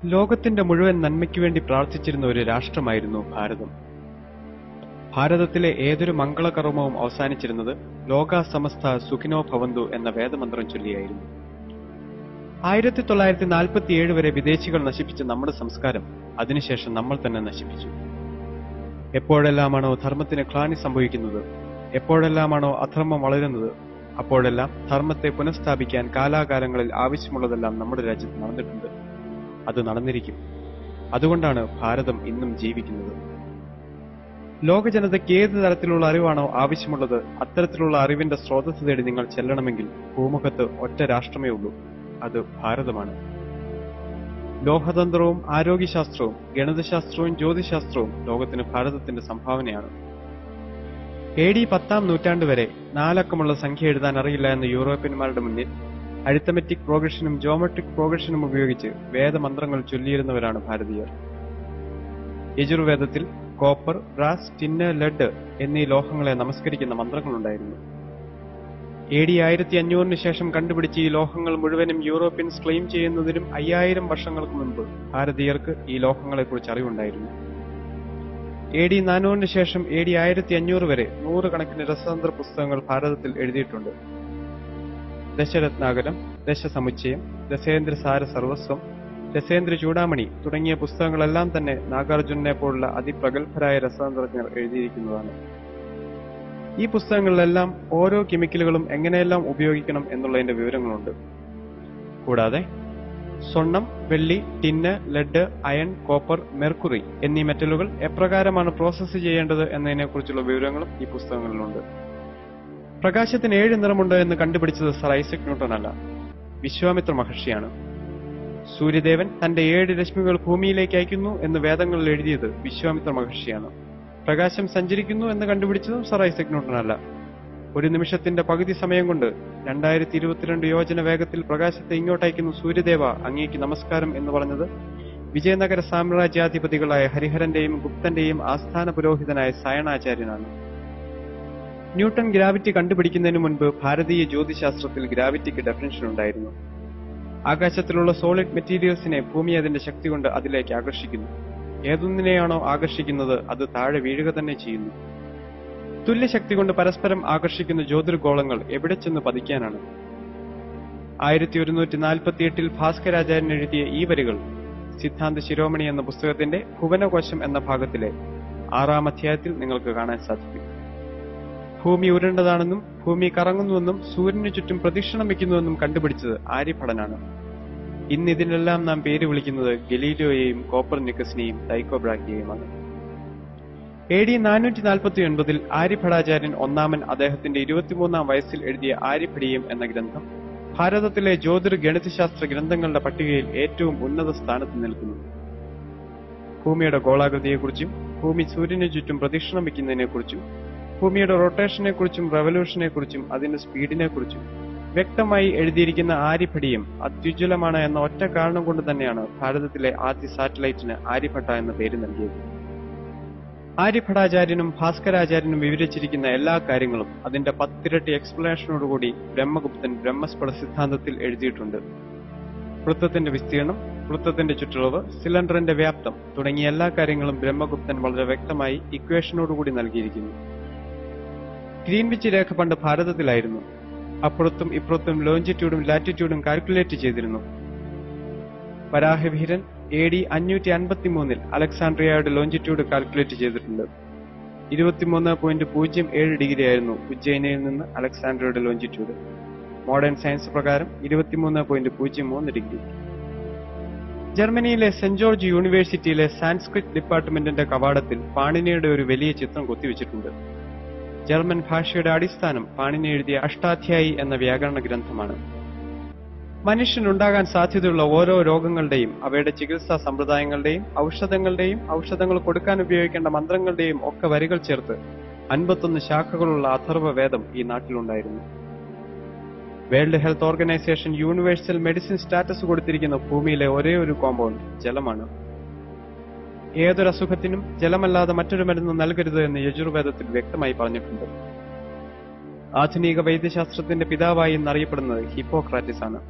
ലോകത്തിന്റെ മുഴുവൻ നന്മയ്ക്കു വേണ്ടി പ്രാർത്ഥിച്ചിരുന്ന ഒരു രാഷ്ട്രമായിരുന്നു ഭാരതം. ഭാരതത്തിലെ ഏതൊരു മംഗളകർമ്മവും അവസാനിച്ചിരുന്നത് ലോകാ സമസ്ത സുഖിനോ ഭവന്തു എന്ന വേദമന്ത്രം ചൊല്ലിയായിരുന്നു. 1947 വരെ വിദേശികൾ നശിപ്പിച്ച നമ്മുടെ സംസ്കാരം അതിനുശേഷം നമ്മൾ തന്നെ നശിപ്പിച്ചു. എപ്പോഴെല്ലാമാണോ ധർമ്മത്തിന് ഗ്ലാനി സംഭവിക്കുന്നത്, എപ്പോഴെല്ലാമാണോ അധർമ്മം വളരുന്നത്, അപ്പോഴെല്ലാം ധർമ്മത്തെ പുനഃസ്ഥാപിക്കാൻ കാലാകാലങ്ങളിൽ ആവശ്യമുള്ളതെല്ലാം നമ്മുടെ രാജ്യത്ത് നടന്നിട്ടുണ്ട്. അത് നടന്നിരിക്കും. അതുകൊണ്ടാണ് ഭാരതം ഇന്നും ജീവിക്കുന്നത്. ലോക ജനതയ്ക്ക് ഏത് തരത്തിലുള്ള അറിവാണോ ആവശ്യമുള്ളത്, അത്തരത്തിലുള്ള അറിവിന്റെ സ്രോതസ് തേടി നിങ്ങൾ ചെല്ലണമെങ്കിൽ ഭൂമുഖത്ത് ഒറ്റ രാഷ്ട്രമേ ഉള്ളൂ. അത് ഭാരതമാണ്. ലോഹതന്ത്രവും ആരോഗ്യശാസ്ത്രവും ഗണിതശാസ്ത്രവും ജ്യോതിശാസ്ത്രവും ലോകത്തിന് ഭാരതത്തിന്റെ സംഭാവനയാണ്. AD 10-ാം നൂറ്റാണ്ട് വരെ 4 അക്കമുള്ള സംഖ്യ എഴുതാൻ അറിയില്ല എന്ന യൂറോപ്യന്മാരുടെ മുന്നിൽ അരിത്തമെറ്റിക് പ്രോഗ്രഷനും ജോമെട്രിക് പ്രോഗ്രഷനും ഉപയോഗിച്ച് വേദമന്ത്രങ്ങൾ ചൊല്ലിയിരുന്നവരാണ് ഭാരതീയർ. യജുർവേദത്തിൽ കോപ്പർ, ബ്രാസ്, ടിന്ന്, ലെഡ് എന്നീ ലോഹങ്ങളെ നമസ്കരിക്കുന്ന മന്ത്രങ്ങളുണ്ടായിരുന്നു. AD 1500 ശേഷം കണ്ടുപിടിച്ച ഈ ലോഹങ്ങൾ മുഴുവനും യൂറോപ്യൻസ് ക്ലെയിം ചെയ്യുന്നതിനും 5000 വർഷങ്ങൾക്ക് മുൻപ് ഭാരതീയർക്ക് ഈ ലോഹങ്ങളെക്കുറിച്ച് അറിവുണ്ടായിരുന്നു. AD 400 ശേഷം AD 1500 വരെ 100 കണക്കിന് രസതന്ത്ര പുസ്തകങ്ങൾ ഭാരതത്തിൽ എഴുതിയിട്ടുണ്ട്. ദശരത്നാകരം, ദശസമുച്ചയം, രസേന്ദ്രസാര സർവസ്വം, രസേന്ദ്ര ചൂടാമണി തുടങ്ങിയ പുസ്തകങ്ങളെല്ലാം തന്നെ നാഗാർജുനനെ പോലുള്ള അതിപ്രഗത്ഭരായ രസതന്ത്രജ്ഞർ എഴുതിയിരിക്കുന്നതാണ്. ഈ പുസ്തകങ്ങളിലെല്ലാം ഓരോ കെമിക്കലുകളും എങ്ങനെയെല്ലാം ഉപയോഗിക്കണം എന്നുള്ളതിന്റെ വിവരങ്ങളുണ്ട്. കൂടാതെ സ്വർണം, വെള്ളി, tin, lead, iron, copper, mercury എന്നീ മെറ്റലുകൾ എപ്രകാരമാണ് പ്രോസസ്സ് ചെയ്യേണ്ടത് എന്നതിനെക്കുറിച്ചുള്ള വിവരങ്ങളും ഈ പുസ്തകങ്ങളിലുണ്ട്. പ്രകാശത്തിന് 7 നിറമുണ്ട് എന്ന് കണ്ടുപിടിച്ചത് സർ ഐസക് ന്യൂട്ടൺ അല്ല, വിശ്വാമിത്ര മഹർഷിയാണ്. സൂര്യദേവൻ തന്റെ 7 രശ്മികൾ ഭൂമിയിലേക്ക് അയക്കുന്നു എന്ന് വേദങ്ങളിൽ എഴുതിയത് വിശ്വാമിത്ര മഹർഷിയാണ്. പ്രകാശം സഞ്ചരിക്കുന്നു എന്ന് കണ്ടുപിടിച്ചതും സർ ഐസക് ന്യൂട്ടൺ അല്ല. ഒരു നിമിഷത്തിന്റെ പകുതി സമയം കൊണ്ട് 2022 യോജന വേഗത്തിൽ പ്രകാശത്തെ ഇങ്ങോട്ടയക്കുന്നു സൂര്യദേവ, അങ്ങേക്ക് നമസ്കാരം എന്ന് പറഞ്ഞത് വിജയനഗര സാമ്രാജ്യാധിപതികളായ ഹരിഹരന്റെയും ഗുപ്തന്റെയും ആസ്ഥാന പുരോഹിതനായ സായണാചാര്യനാണ്. ന്യൂട്ടൺ ഗ്രാവിറ്റി കണ്ടുപിടിക്കുന്നതിന് മുൻപ് ഭാരതീയ ജ്യോതിശാസ്ത്രത്തിൽ ഗ്രാവിറ്റിക്ക് ഡെഫിനിഷൻ ഉണ്ടായിരുന്നു. ആകാശത്തിലുള്ള സോളിഡ് മെറ്റീരിയൽസിനെ ഭൂമി അതിന്റെ ശക്തി കൊണ്ട് അതിലേക്ക് ആകർഷിക്കുന്നു. ഏതൊന്നിനെയാണോ ആകർഷിക്കുന്നത് അത് താഴെ വീഴുക തന്നെ ചെയ്യുന്നു. തുല്യശക്തി കൊണ്ട് പരസ്പരം ആകർഷിക്കുന്ന ജ്യോതിർഗോളങ്ങൾ എവിടെ ചെന്ന് പതിക്കാനാണ്? 1148 ഭാസ്കരാചാര്യൻ എഴുതിയ ഈ വരികൾ സിദ്ധാന്ത ശിരോമണി എന്ന പുസ്തകത്തിന്റെ ഭുവനകോശം എന്ന ഭാഗത്തിലെ 6-ാം അധ്യായത്തിൽ നിങ്ങൾക്ക് കാണാൻ സാധിക്കും. ഭൂമി ഉരുണ്ടതാണെന്നും ഭൂമി കറങ്ങുന്നുവെന്നും സൂര്യനു ചുറ്റും പ്രദക്ഷിണം വയ്ക്കുന്നുവെന്നും കണ്ടുപിടിച്ചത് ആര്യഭടനാണ്. ഇന്ന് ഇതിനെല്ലാം നാം പേര് വിളിക്കുന്നത് ഗലീലിയോയെയും കോപ്പർനിക്കസിനെയും ടൈക്കോ ബ്രാഹിയെയുമാണ്. AD 449 ആര്യഭടാചാര്യൻ ഒന്നാമൻ അദ്ദേഹത്തിന്റെ 23-ാം വയസ്സിൽ എഴുതിയ ആര്യഭടീയം എന്ന ഗ്രന്ഥം ഭാരതത്തിലെ ജ്യോതിർ ഗണിതശാസ്ത്ര ഗ്രന്ഥങ്ങളുടെ പട്ടികയിൽ ഏറ്റവും ഉന്നത സ്ഥാനത്ത് നിൽക്കുന്നു. ഭൂമിയുടെ ഗോളാകൃതിയെക്കുറിച്ചും ഭൂമി സൂര്യനു ചുറ്റും പ്രദക്ഷിണം വയ്ക്കുന്നതിനെക്കുറിച്ചും ഭൂമിയുടെ റൊട്ടേഷനെക്കുറിച്ചും റെവല്യൂഷനെക്കുറിച്ചും അതിന്റെ സ്പീഡിനെക്കുറിച്ചും വ്യക്തമായി എഴുതിയിരിക്കുന്ന ആര്യഭടീയം അത്യുജ്വലമാണ് എന്ന ഒറ്റ കാരണം കൊണ്ട് തന്നെയാണ് ഭാരതത്തിലെ ആദ്യ സാറ്റലൈറ്റിന് ആര്യഭട്ട എന്ന പേര് നൽകിയത്. ആര്യഭടാചാര്യനും ഭാസ്കരാചാര്യനും വിവരിച്ചിരിക്കുന്ന എല്ലാ കാര്യങ്ങളും അതിന്റെ 10 ഇരട്ടി എക്സ്പ്ലനേഷനോടുകൂടി ബ്രഹ്മഗുപ്തൻ ബ്രഹ്മസ്ഫട സിദ്ധാന്തത്തിൽ എഴുതിയിട്ടുണ്ട്. വൃത്തത്തിന്റെ വിസ്തീർണം, വൃത്തത്തിന്റെ ചുറ്റളവ്, സിലിണ്ടറിന്റെ വ്യാപ്തം തുടങ്ങിയ എല്ലാ കാര്യങ്ങളും ബ്രഹ്മഗുപ്തൻ വളരെ വ്യക്തമായി ഇക്വേഷനോടുകൂടി നൽകിയിരിക്കുന്നു. ഗ്രീൻവിച്ച് രേഖ പണ്ട് ഭാരതത്തിലായിരുന്നു. അപ്പുറത്തും ഇപ്പുറത്തും ലോഞ്ചിറ്റ്യൂഡും ലാറ്റിറ്റ്യൂഡും കാൽക്കുലേറ്റ് ചെയ്തിരുന്നു. വരാഹവീരൻ AD 553 അലക്സാണ്ട്രിയയുടെ ലോഞ്ചിറ്റ്യൂഡ് കാൽക്കുലേറ്റ് ചെയ്തിട്ടുണ്ട്. 23.07 ഡിഗ്രി ആയിരുന്നു ഉജ്ജയിനിയിൽ നിന്ന് അലക്സാണ്ട്രിയയുടെ ലോഞ്ചിറ്റ്യൂഡ്. മോഡേൺ സയൻസ് പ്രകാരം 23.03 ഡിഗ്രി. ജർമ്മനിയിലെ സെന്റ് ജോർജ് യൂണിവേഴ്സിറ്റിയിലെ സാൻസ്ക്രിറ്റ് ഡിപ്പാർട്ട്മെന്റിന്റെ കവാടത്തിൽ പാണിനിയുടെ ഒരു വലിയ ചിത്രം കൊത്തിവെച്ചിട്ടുണ്ട്. ജർമ്മൻ ഭാഷയുടെ അടിസ്ഥാനം പാണിനി എഴുതിയ അഷ്ടാധ്യായി എന്ന വ്യാകരണ ഗ്രന്ഥമാണ്. മനുഷ്യനുണ്ടാകാൻ സാധ്യതയുള്ള ഓരോ രോഗങ്ങളുടെയും അവയുടെ ചികിത്സാ സമ്പ്രദായങ്ങളുടെയും ഔഷധങ്ങളുടെയും ഔഷധങ്ങൾ കൊടുക്കാൻ ഉപയോഗിക്കേണ്ട മന്ത്രങ്ങളുടെയും ഒക്കെ വരികൾ ചേർത്ത് 51 ശാഖകളുള്ള അഥർവവേദം ഈ നാട്ടിലുണ്ടായിരുന്നു. World health organisation universal medicine status കൊടുത്തിരിക്കുന്ന ഭൂമിയിലെ ഒരേ ഒരു കോമ്പൗണ്ട് ജലമാണ്. ഏതൊരസുഖത്തിനും ജലമല്ലാതെ മറ്റൊരു മരുന്ന് നൽകരുത് എന്ന് യജുർവേദത്തിൽ വ്യക്തമായി പറഞ്ഞിട്ടുണ്ട്. ആധുനിക വൈദ്യശാസ്ത്രത്തിന്റെ പിതാവായി എന്നറിയപ്പെടുന്നത് ഹിപ്പോക്രാറ്റിസ് ആണ്.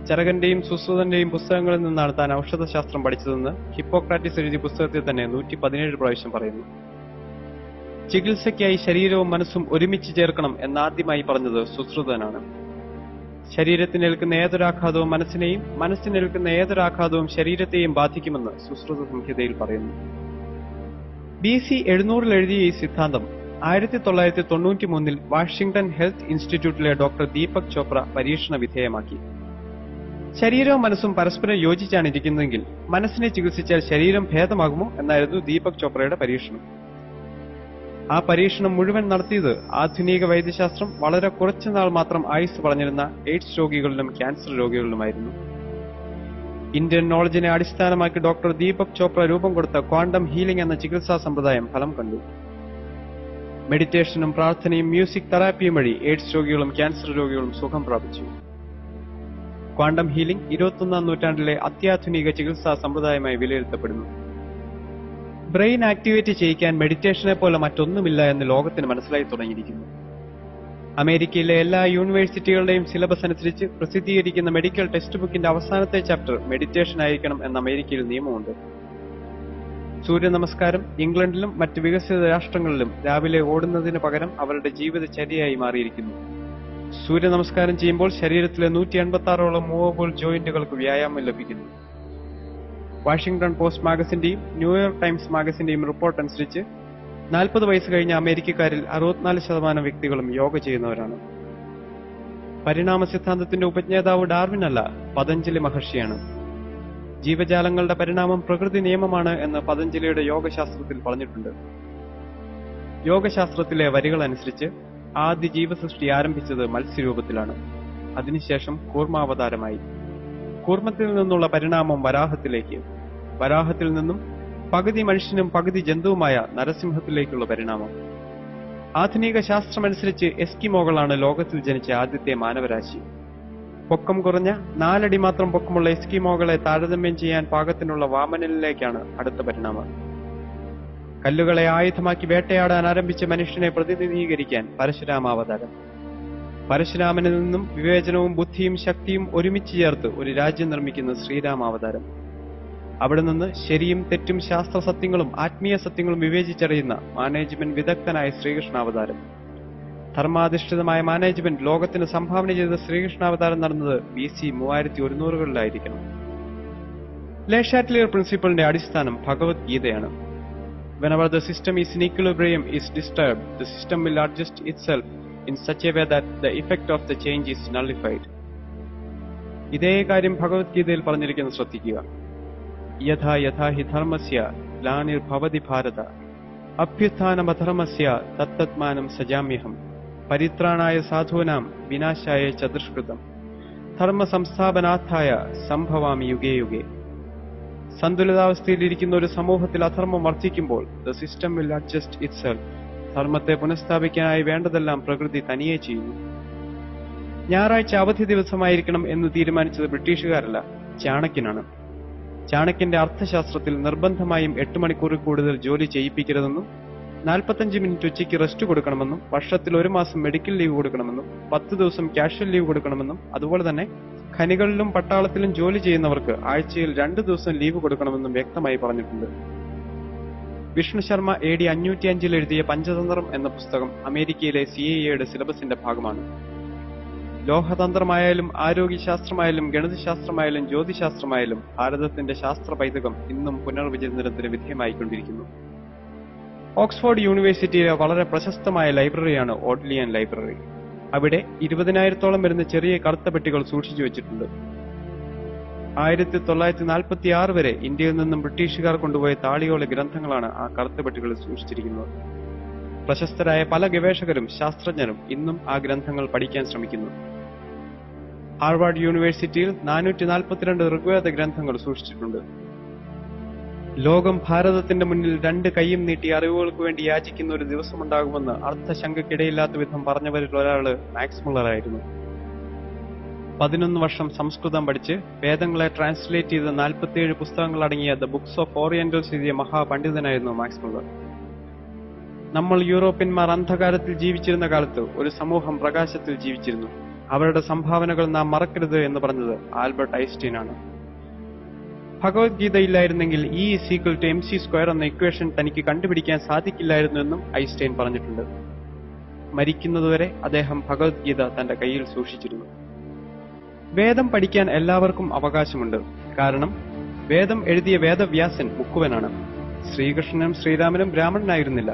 ചരകന്റെയും സുശ്രുതന്റെയും പുസ്തകങ്ങളിൽ നിന്നാണ് താൻ ഔഷധശാസ്ത്രം പഠിച്ചതെന്ന് ഹിപ്പോക്രാറ്റിസ് എഴുതിയ പുസ്തകത്തിൽ തന്നെ 117 പ്രാവശ്യം പറയുന്നു. ചികിത്സയ്ക്കായി ശരീരവും മനസ്സും ഒരുമിച്ച് ചേർക്കണം എന്നാദ്യമായി പറഞ്ഞത് സുശ്രുതനാണ്. ശരീരത്തിനേൽക്കുന്ന ഏതൊരാഘാതവും മനസ്സിനെയും, മനസ്സിനേൽക്കുന്ന ഏതൊരാഘാതവും ശരീരത്തെയും ബാധിക്കുമെന്ന് സുശ്രുത സംഹിതയിൽ പറയുന്നു. BC 700 എഴുതിയ ഈ സിദ്ധാന്തം 1993 വാഷിംഗ്ടൺ ഹെൽത്ത് ഇൻസ്റ്റിറ്റ്യൂട്ടിലെ ഡോക്ടർ ദീപക് ചോപ്ര പരീക്ഷണ വിധേയമാക്കി. ശരീരവും മനസ്സും പരസ്പരം യോജിച്ചാണ് ഇരിക്കുന്നതെങ്കിൽ മനസ്സിനെ ചികിത്സിച്ചാൽ ശരീരം ഭേദമാകുമോ എന്നായിരുന്നു ദീപക് ചോപ്രയുടെ പരീക്ഷണം. ആ പരീക്ഷണം മുഴുവൻ നടത്തിയത് ആധുനിക വൈദ്യശാസ്ത്രം വളരെ കുറച്ചുനാൾ മാത്രം ആയുസ് പറഞ്ഞിരുന്ന എയ്ഡ്സ് രോഗികളിലും ക്യാൻസർ രോഗികളിലുമായിരുന്നു. ഇന്ത്യൻ നോളജിനെ അടിസ്ഥാനമാക്കി ഡോക്ടർ ദീപക് ചോപ്ര രൂപം കൊടുത്ത ക്വാണ്ടം ഹീലിംഗ് എന്ന ചികിത്സാ സമ്പ്രദായം ഫലം കണ്ടു. മെഡിറ്റേഷനും പ്രാർത്ഥനയും മ്യൂസിക് തെറാപ്പിയും വഴി എയ്ഡ്സ് രോഗികളും ക്യാൻസർ രോഗികളും സുഖം പ്രാപിച്ചു. ക്വാണ്ടം ഹീലിംഗ് 21ാം നൂറ്റാണ്ടിലെ അത്യാധുനിക ചികിത്സാ സമ്പ്രദായമായി വിലയിരുത്തപ്പെടുന്നു. ബ്രെയിൻ ആക്ടിവേറ്റ് ചെയ്യിക്കാൻ മെഡിറ്റേഷനെ പോലെ മറ്റൊന്നുമില്ല എന്ന് ലോകത്തിന് മനസ്സിലായി തുടങ്ങിയിരിക്കുന്നു. അമേരിക്കയിലെ എല്ലാ യൂണിവേഴ്സിറ്റികളുടെയും സിലബസ് അനുസരിച്ച് പ്രസിദ്ധീകരിക്കുന്ന മെഡിക്കൽ ടെക്സ്റ്റ് ബുക്കിന്റെ അവസാനത്തെ ചാപ്റ്റർ മെഡിറ്റേഷൻ ആയിരിക്കണം എന്ന അമേരിക്കയിൽ നിയമമുണ്ട്. സൂര്യ നമസ്കാരം ഇംഗ്ലണ്ടിലും മറ്റ് വികസിത രാഷ്ട്രങ്ങളിലും രാവിലെ ഓടുന്നതിന് പകരം അവരുടെ ജീവിതചര്യയായി മാറിയിരിക്കുന്നു. സൂര്യ നമസ്കാരം ചെയ്യുമ്പോൾ ശരീരത്തിലെ 186ഓളം മൂവബിൾ ജോയിന്റുകൾക്ക് വ്യായാമം ലഭിക്കുന്നു. വാഷിംഗ്ടൺ പോസ്റ്റ് മാഗസിന്റെയും ന്യൂയോർക്ക് ടൈംസ് മാഗസിന്റെയും റിപ്പോർട്ട് അനുസരിച്ച് 40 വയസ്സ് കഴിഞ്ഞ അമേരിക്കക്കാരിൽ 64% വ്യക്തികളും യോഗ ചെയ്യുന്നവരാണ്. പരിണാമ സിദ്ധാന്തത്തിന്റെ ഉപജ്ഞാതാവ് ഡാർവിൻ അല്ല, പതഞ്ജലി മഹർഷിയാണ്. ജീവജാലങ്ങളുടെ പരിണാമം പ്രകൃതി നിയമമാണ് എന്ന് പതഞ്ജലിയുടെ യോഗശാസ്ത്രത്തിൽ പറഞ്ഞിട്ടുണ്ട്. യോഗശാസ്ത്രത്തിലെ വരികൾ അനുസരിച്ച് ആദ്യ ജീവസൃഷ്ടി ആരംഭിച്ചത് മത്സ്യരൂപത്തിലാണ്. അതിനുശേഷം കൂർമാവതാരമായി. കൂർമ്മത്തിൽ നിന്നുള്ള പരിണാമം വരാഹത്തിലേക്ക്, വരാഹത്തിൽ നിന്നും പകുതി മനുഷ്യനും പകുതി ജന്തുവുമായ നരസിംഹത്തിലേക്കുള്ള പരിണാമം. ആധുനിക ശാസ്ത്രമനുസരിച്ച് എസ്കിമോകളാണ് ലോകത്തിൽ ജനിച്ച ആദ്യത്തെ മാനവരാശി. പൊക്കം കുറഞ്ഞ 4 അടി മാത്രം പൊക്കമുള്ള എസ്കിമോകളെ താരതമ്യം ചെയ്യാൻ പാകത്തിനുള്ള വാമനനിലേക്കാണ് അടുത്ത പരിണാമം. കല്ലുകളെ ആയുധമാക്കി വേട്ടയാടാൻ ആരംഭിച്ച മനുഷ്യനെ പ്രതിനിധീകരിക്കാൻ പരശുരാമാവതാരം. പരശുരാമനിൽ നിന്നും വിവേചനവും ബുദ്ധിയും ശക്തിയും ഒരുമിച്ച് ചേർത്ത് ഒരു രാജ്യം നിർമ്മിക്കുന്ന ശ്രീരാമാവതാരം. അവിടെ നിന്ന് ശരിയും തെറ്റും ശാസ്ത്ര സത്യങ്ങളും ആത്മീയ സത്യങ്ങളും വിവേചിച്ചറിയുന്ന മാനേജ്മെന്റ് വിദഗ്ധനായ ശ്രീകൃഷ്ണാവതാരം. ധർമാധിഷ്ഠിതമായ മാനേജ്മെന്റ് ലോകത്തിന് സംഭാവന ചെയ്ത ശ്രീകൃഷ്ണാവതാരം നടന്നത് BC 3100കളിലായിരിക്കണം. ലെ ഷാറ്റ്ലിയർ പ്രിൻസിപ്പിളിന്റെ അടിസ്ഥാനം ഭഗവത്ഗീതയാണ്. Whenever the system is in equilibrium is disturbed, the system will adjust itself in such a way that the effect of the change is nullified. ഇതേ കാര്യം ഭഗവത്ഗീതയിൽ പറഞ്ഞിരിക്കുന്നത് ശ്രദ്ധിക്കുക. യഥാ യഥാ ഹി ധർമ്മസ്യ ഗ്ലാനിർഭവതി ഭാരത അഭ്യുത്ഥാനമധർമ്മസ്യ തത്തത്മാനം സജാമ്യഹം പരിത്രാണായ സാധൂനാം വിനാശായ ച ദുഷ്കൃതം ധർമ്മ സംസ്ഥാപനാർത്ഥായ സംഭവാമി യുഗേ യുഗേ. സന്തുലിതാവസ്ഥയിലിരിക്കുന്ന ഒരു സമൂഹത്തിൽ അധർമ്മം വർദ്ധിക്കുമ്പോൾ the system will adjust itself. ധർമ്മത്തെ പുനഃസ്ഥാപിക്കാനായി വേണ്ടതെല്ലാം പ്രകൃതി തനിയെ ചെയ്യുന്നു. ഞായറാഴ്ച അവധി ദിവസമായിരിക്കണം എന്ന് തീരുമാനിച്ചത് ബ്രിട്ടീഷുകാരല്ല, ചാണക്യനാണ്. ചാണക്യന്റെ അർത്ഥശാസ്ത്രത്തിൽ നിർബന്ധമായും 8 മണിക്കൂറിൽ കൂടുതൽ ജോലി ചെയ്യിപ്പിക്കരുതെന്നും 45 മിനിറ്റ് ഉച്ചയ്ക്ക് റെസ്റ്റ് കൊടുക്കണമെന്നും വർഷത്തിൽ 1 മാസം മെഡിക്കൽ ലീവ് കൊടുക്കണമെന്നും 10 ദിവസം കാഷ്വൽ ലീവ് കൊടുക്കണമെന്നും അതുപോലെ തന്നെ ഖനികളിലും പട്ടാളത്തിലും ജോലി ചെയ്യുന്നവർക്ക് ആഴ്ചയിൽ 2 ദിവസം ലീവ് കൊടുക്കണമെന്നും വ്യക്തമായി പറഞ്ഞിട്ടുണ്ട്. വിഷ്ണു ശർമ്മ AD 505 എഴുതിയ പഞ്ചതന്ത്രം എന്ന പുസ്തകം അമേരിക്കയിലെ CIA സിലബസിന്റെ ഭാഗമാണ്. ലോഹതന്ത്രമായാലും ആരോഗ്യശാസ്ത്രമായാലും ഗണിതശാസ്ത്രമായാലും ജ്യോതിശാസ്ത്രമായാലും ഭാരതത്തിന്റെ ശാസ്ത്ര പൈതൃകം ഇന്നും പുനർവിചിന്തനത്തിന് വിധേയമായിക്കൊണ്ടിരിക്കുന്നു. ഓക്സ്ഫോർഡ് യൂണിവേഴ്സിറ്റിയിലെ വളരെ പ്രശസ്തമായ ലൈബ്രറിയാണ് ഓഡ്ലിയൻ ലൈബ്രറി. അവിടെ 20,000-ഓളം വരുന്ന ചെറിയ കറുത്ത പെട്ടികൾ സൂക്ഷിച്ചു വെച്ചിട്ടുണ്ട്. 1946 വരെ ഇന്ത്യയിൽ നിന്നും ബ്രിട്ടീഷുകാർ കൊണ്ടുപോയ താളിയോല ഗ്രന്ഥങ്ങളാണ് ആ കറുത്ത പെട്ടികളിൽ സൂക്ഷിച്ചിരിക്കുന്നത്. പ്രശസ്തരായ പല ഗവേഷകരും ശാസ്ത്രജ്ഞരും ഇന്നും ആ ഗ്രന്ഥങ്ങൾ പഠിക്കാൻ ശ്രമിക്കുന്നു. ഹാർവാർഡ് യൂണിവേഴ്സിറ്റിയിൽ 442 ഋഗ്വേദ ഗ്രന്ഥങ്ങൾ സൂക്ഷിച്ചിട്ടുണ്ട്. ലോകം ഭാരതത്തിന്റെ മുന്നിൽ 2 കൈയും നീട്ടി അറിവുകൾക്ക് വേണ്ടി യാചിക്കുന്ന ഒരു ദിവസമുണ്ടാകുമെന്ന് അർത്ഥശങ്കയ്ക്കിടയില്ലാത്ത വിധം പറഞ്ഞവരിൽ ഒരാള് മാക്സ് മുള്ളറായിരുന്നു. 11 വർഷം സംസ്കൃതം പഠിച്ച് വേദങ്ങളെ ട്രാൻസ്ലേറ്റ് ചെയ്ത് 47 പുസ്തകങ്ങൾ അടങ്ങിയ ദ ബുക്സ് ഓഫ് ഓറിയന്റൽസ് എഴുതിയ മഹാപണ്ഡിതനായിരുന്നു മാക്സ് മുള്ളർ. നമ്മൾ യൂറോപ്യന്മാർ അന്ധകാരത്തിൽ ജീവിച്ചിരുന്ന കാലത്ത് ഒരു സമൂഹം പ്രകാശത്തിൽ ജീവിച്ചിരുന്നു. അവരുടെ സംഭാവനകൾ നാം മറക്കരുത് എന്ന് പറഞ്ഞത് ആൽബർട്ട് ഐൻസ്റ്റീൻ ആണ്. ഭഗവത്ഗീതയില്ലായിരുന്നെങ്കിൽ E=mc² എന്ന ഇക്വേഷൻ തനിക്ക് കണ്ടുപിടിക്കാൻ സാധിക്കില്ലായിരുന്നു എന്നും ഐൻസ്റ്റൈൻ പറഞ്ഞിട്ടുണ്ട്. മരിക്കുന്നതുവരെ അദ്ദേഹം ഭഗവത്ഗീത തന്റെ കയ്യിൽ സൂക്ഷിച്ചിരുന്നു. വേദം പഠിക്കാൻ എല്ലാവർക്കും അവകാശമുണ്ട്. കാരണം വേദം എഴുതിയ വേദവ്യാസൻ മുക്കുവനാണ്. ശ്രീകൃഷ്ണനും ശ്രീരാമനും ബ്രാഹ്മണനായിരുന്നില്ല.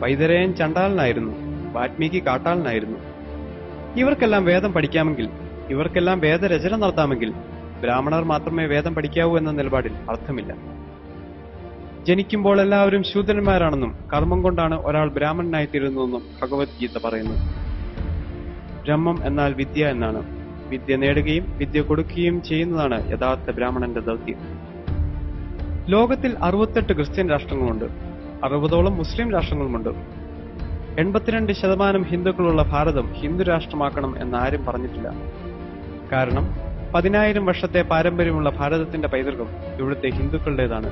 വൈതരയൻ ചണ്ടാളനായിരുന്നു. വാൽമീകി കാട്ടാളനായിരുന്നു. ഇവർക്കെല്ലാം വേദം പഠിക്കാമെങ്കിൽ, ഇവർക്കെല്ലാം വേദരചന നടത്താമെങ്കിൽ ബ്രാഹ്മണർ മാത്രമേ വേദം പഠിക്കാവൂ എന്ന നിലപാടിൽ അർത്ഥമില്ല. ജനിക്കുമ്പോൾ എല്ലാവരും ശൂദ്രന്മാരാണെന്നും കർമ്മം കൊണ്ടാണ് ഒരാൾ ബ്രാഹ്മണനായിത്തീരുന്നതെന്നും ഭഗവത്ഗീത പറയുന്നു. ബ്രഹ്മം എന്നാൽ വിദ്യ എന്നാണ്. വിദ്യ നേടുകയും വിദ്യ കൊടുക്കുകയും ചെയ്യുന്നതാണ് യഥാർത്ഥ ബ്രാഹ്മണന്റെ ദൗത്യം. ലോകത്തിൽ 68 ക്രിസ്ത്യൻ രാഷ്ട്രങ്ങളുണ്ട്. 60ഓളം മുസ്ലിം രാഷ്ട്രങ്ങളുമുണ്ട്. 82% ഹിന്ദുക്കളുള്ള ഭാരതം ഹിന്ദു രാഷ്ട്രമാക്കണം എന്നാരും പറഞ്ഞിട്ടില്ല. കാരണം 10,000 വർഷത്തെ പാരമ്പര്യമുള്ള ഭാരതത്തിന്റെ പൈതൃകം ഇവിടുത്തെ ഹിന്ദുക്കളുടേതാണ്,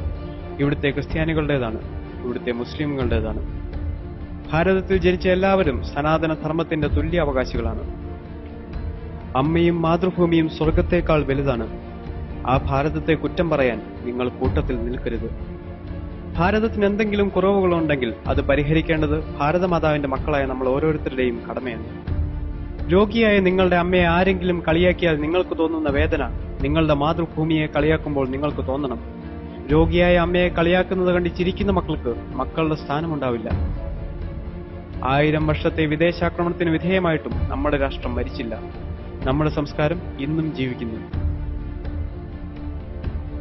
ഇവിടുത്തെ ക്രിസ്ത്യാനികളുടേതാണ്, ഇവിടുത്തെ മുസ്ലിമുകളുടേതാണ്. ഭാരതത്തിൽ ജനിച്ച എല്ലാവരും സനാതന ധർമ്മത്തിന്റെ തുല്യ അവകാശികളാണ്. അമ്മയും മാതൃഭൂമിയും സ്വർഗത്തേക്കാൾ വലുതാണ്. ആ ഭാരതത്തെ കുറ്റം പറയാൻ നിങ്ങൾ കൂട്ടത്തിൽ നിൽക്കരുത്. ഭാരതത്തിന് എന്തെങ്കിലും കുറവുകളുണ്ടെങ്കിൽ അത് പരിഹരിക്കേണ്ടത് ഭാരതമാതാവിന്റെ മക്കളായ നമ്മൾ ഓരോരുത്തരുടെയും കടമയാണ്. രോഗിയായ നിങ്ങളുടെ അമ്മയെ ആരെങ്കിലും കളിയാക്കിയാൽ നിങ്ങൾക്ക് തോന്നുന്ന വേദന നിങ്ങളുടെ മാതൃഭൂമിയെ കളിയാക്കുമ്പോൾ നിങ്ങൾക്ക് തോന്നണം. രോഗിയായ അമ്മയെ കളിയാക്കുന്നത് കണ്ട് ചിരിക്കുന്ന മക്കൾക്ക് മക്കളുടെ സ്ഥാനമുണ്ടാവില്ല. 1000 വർഷത്തെ വിദേശാക്രമണത്തിന് വിധേയമായിട്ടും നമ്മുടെ രാഷ്ട്രം മരിച്ചില്ല. നമ്മുടെ സംസ്കാരം ഇന്നും ജീവിക്കുന്നു.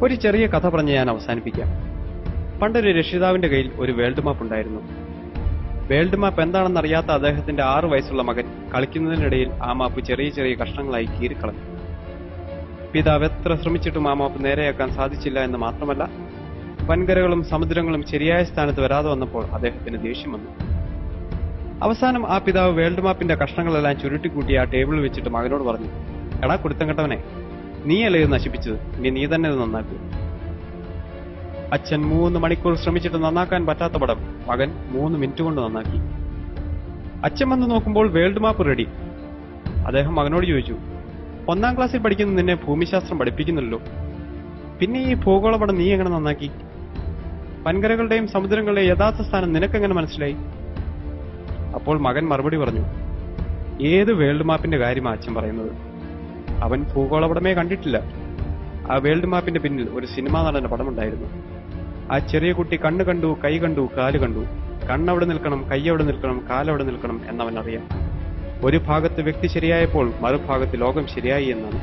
ഒരു ചെറിയ കഥ പറഞ്ഞ് ഞാൻ അവസാനിപ്പിക്കാം. പണ്ടൊരു രക്ഷിതാവിന്റെ കയ്യിൽ ഒരു വേൾഡ് മാപ്പ് ഉണ്ടായിരുന്നു. വേൾഡ് മാപ്പ് എന്താണെന്നറിയാത്ത അദ്ദേഹത്തിന്റെ 6 വയസ്സുള്ള മകൻ കളിക്കുന്നതിനിടയിൽ ആ മാപ്പ് ചെറിയ ചെറിയ കഷ്ണങ്ങളായി കീറിക്കളഞ്ഞു. പിതാവ് എത്ര ശ്രമിച്ചിട്ടും ആ മാപ്പ് നേരെയാക്കാൻ സാധിച്ചില്ല എന്ന് മാത്രമല്ല, വൻകരകളും സമുദ്രങ്ങളും ശരിയായ സ്ഥാനത്ത് വരാതെ വന്നപ്പോൾ അദ്ദേഹത്തിന് ദേഷ്യം വന്നു. അവസാനം ആ പിതാവ് വേൾഡ് മാപ്പിന്റെ കഷ്ണങ്ങളെല്ലാം ചുരുട്ടിക്കൂട്ടി ആ ടേബിളിൽ വെച്ചിട്ട് മകനോട് പറഞ്ഞു, എടാ കുടുത്തം കെട്ടവനെ, നീയല്ലേ ഇത് നശിപ്പിച്ചത്, ഇനി നീ തന്നെ ഇത് നന്നാക്കൂ. അച്ഛൻ 3 മണിക്കൂർ ശ്രമിച്ചിട്ട് നന്നാക്കാൻ പറ്റാത്ത പടം മകൻ 3 മിനിറ്റ് കൊണ്ട് നന്നാക്കി. അച്ഛൻ വന്ന് നോക്കുമ്പോൾ വേൾഡ് മാപ്പ് റെഡി. അദ്ദേഹം മകനോട് ചോദിച്ചു, 1ാം ക്ലാസ്സിൽ പഠിക്കുന്ന നിന്നെ ഭൂമിശാസ്ത്രം പഠിപ്പിക്കുന്നില്ലല്ലോ, പിന്നെ ഈ ഭൂഗോളപടം നീ എങ്ങനെ നന്നാക്കി? വൻകരകളുടെയും സമുദ്രങ്ങളുടെയും യഥാർത്ഥ സ്ഥാനം നിനക്കെങ്ങനെ മനസ്സിലായി? അപ്പോൾ മകൻ മറുപടി പറഞ്ഞു, ഏത് വേൾഡ് മാപ്പിന്റെ കാര്യമാണ് അച്ഛൻ പറയുന്നത്? അവൻ ഭൂഗോളപടമേ കണ്ടിട്ടില്ല. ആ വേൾഡ് മാപ്പിന്റെ പിന്നിൽ ഒരു സിനിമാ നടന്റെ പടമുണ്ടായിരുന്നു. ആ ചെറിയ കുട്ടി കണ്ണ് കണ്ടു, കൈ കണ്ടു, കാല് കണ്ടു. കണ്ണവിടെ നിൽക്കണം, കൈയവിടെ നിൽക്കണം, കാലവിടെ നിൽക്കണം എന്നവൻ അറിയാം. ഒരു ഭാഗത്ത് വ്യക്തി ശരിയായപ്പോൾ മറുഭാഗത്ത് ലോകം ശരിയായി എന്നാണ്.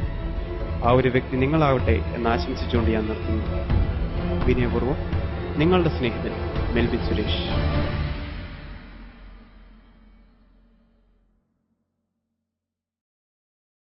ആ ഒരു വ്യക്തി നിങ്ങളാവട്ടെ എന്ന് ആശംസിച്ചുകൊണ്ട് ഞാൻ നിർത്തുന്നു. വിനയപൂർവ്വം നിങ്ങളുടെ സ്നേഹിതൻ മെൽവിൻ സുരേഷ്.